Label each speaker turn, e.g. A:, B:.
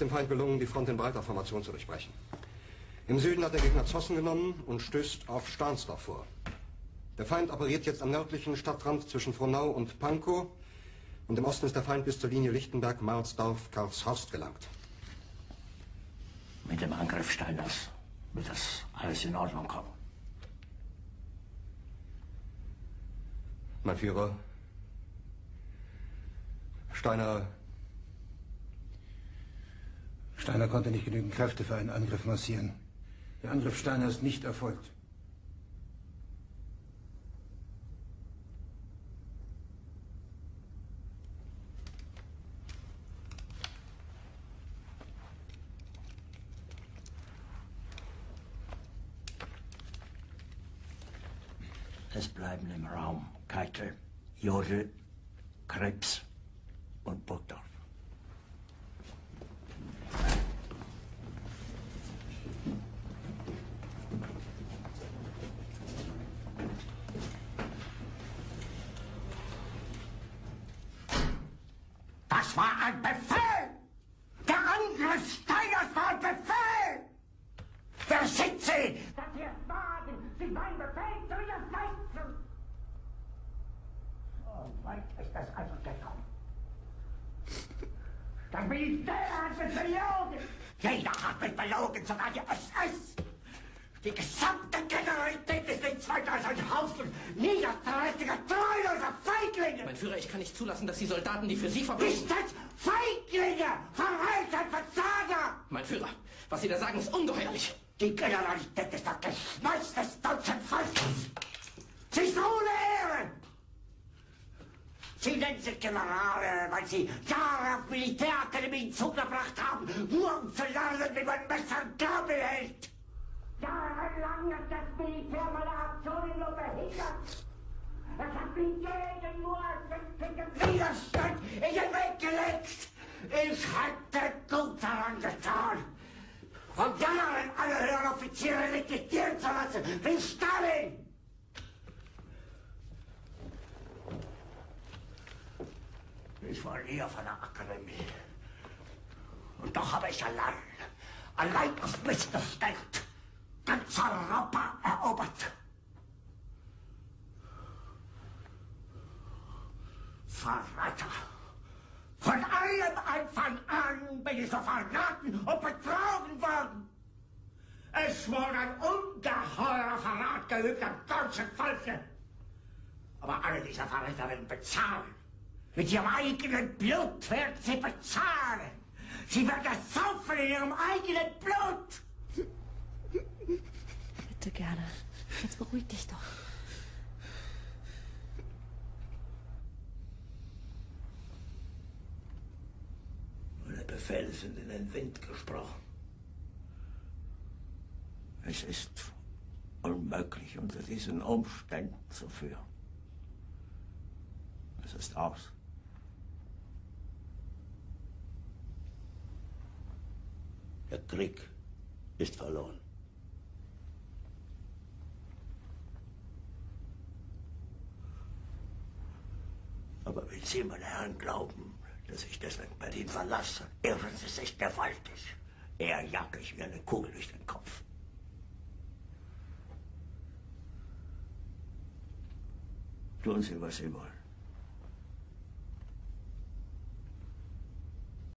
A: dem Feind gelungen, die Front in breiter Formation zu durchbrechen. Im Süden hat der Gegner Zossen genommen und stößt auf Stahnsdorf vor. Der Feind operiert jetzt am nördlichen Stadtrand zwischen Frohnau und Pankow. Und im Osten ist der Feind bis zur Linie Lichtenberg-Marsdorf-Karlshorst gelangt.
B: Mit dem Angriff Steiners wird das alles in Ordnung kommen.
A: Mein Führer, Steiner
C: konnte nicht genügend Kräfte für einen Angriff massieren. Der Angriff Steiner ist nicht erfolgt.
B: Es bleiben im Raum Keitel, Jodl, Krebs und Burgdorf.
D: Das war ein Befehl! Der Angriff Steiners war ein Befehl! Wer sind Sie? Dass Sie es wagen, sich meinen Befehl zu widersetzen! So weit ist es also gekommen. Das Militär hat mich belogen! Jeder hat mich belogen, sogar die SS! Die gesamte Generalität ist nichts weiter als ein Haufen niederträchtiger, treuloser Feiglinge!
E: Mein Führer, ich kann nicht zulassen, dass die Soldaten, die für Sie verbringen...
D: Nicht als Feiglinge! Verräter, Versager!
E: Mein Führer, was Sie da sagen, ist ungeheuerlich!
D: Die Generalität ist das Geschmeiß des deutschen Volkes! Sie ist ohne Ehre! Sie nennen sich Generale, weil Sie Jahre auf Militärakademien zugebracht haben, nur um zu lernen, wie man Messer und Gabel hält! Jahrelang hat das Militär meine Aktionen nur behindert. Es hat mir jeden nur vernünftigen Widerstand in den Weg gelegt. Ich hätte gut daran getan, von Jahren alle höheren Offiziere liquidieren zu lassen, wie Stalin. Ich war eher von der Akademie. Und doch habe ich allein auf mich gestellt, ganz Europa erobert. Verräter! Von allem Anfang an bin ich so verraten und betrogen worden. Es wurde ein ungeheurer Verrat geübt am deutschen Volke. Aber alle diese Verräter werden bezahlen. Mit ihrem eigenen Blut werden sie bezahlen. Sie werden es saufen in ihrem eigenen Blut.
F: Bitte gerne. Jetzt beruhig dich doch.
B: Meine Befehle sind in den Wind gesprochen. Es ist unmöglich, unter diesen Umständen zu führen. Es ist aus. Der Krieg ist verloren. Aber wenn Sie, meine Herren, glauben, dass ich deswegen Berlin verlasse, irren Sie sich gewaltig. Eher jage ich mir eine Kugel durch den Kopf. Tun Sie, was Sie wollen.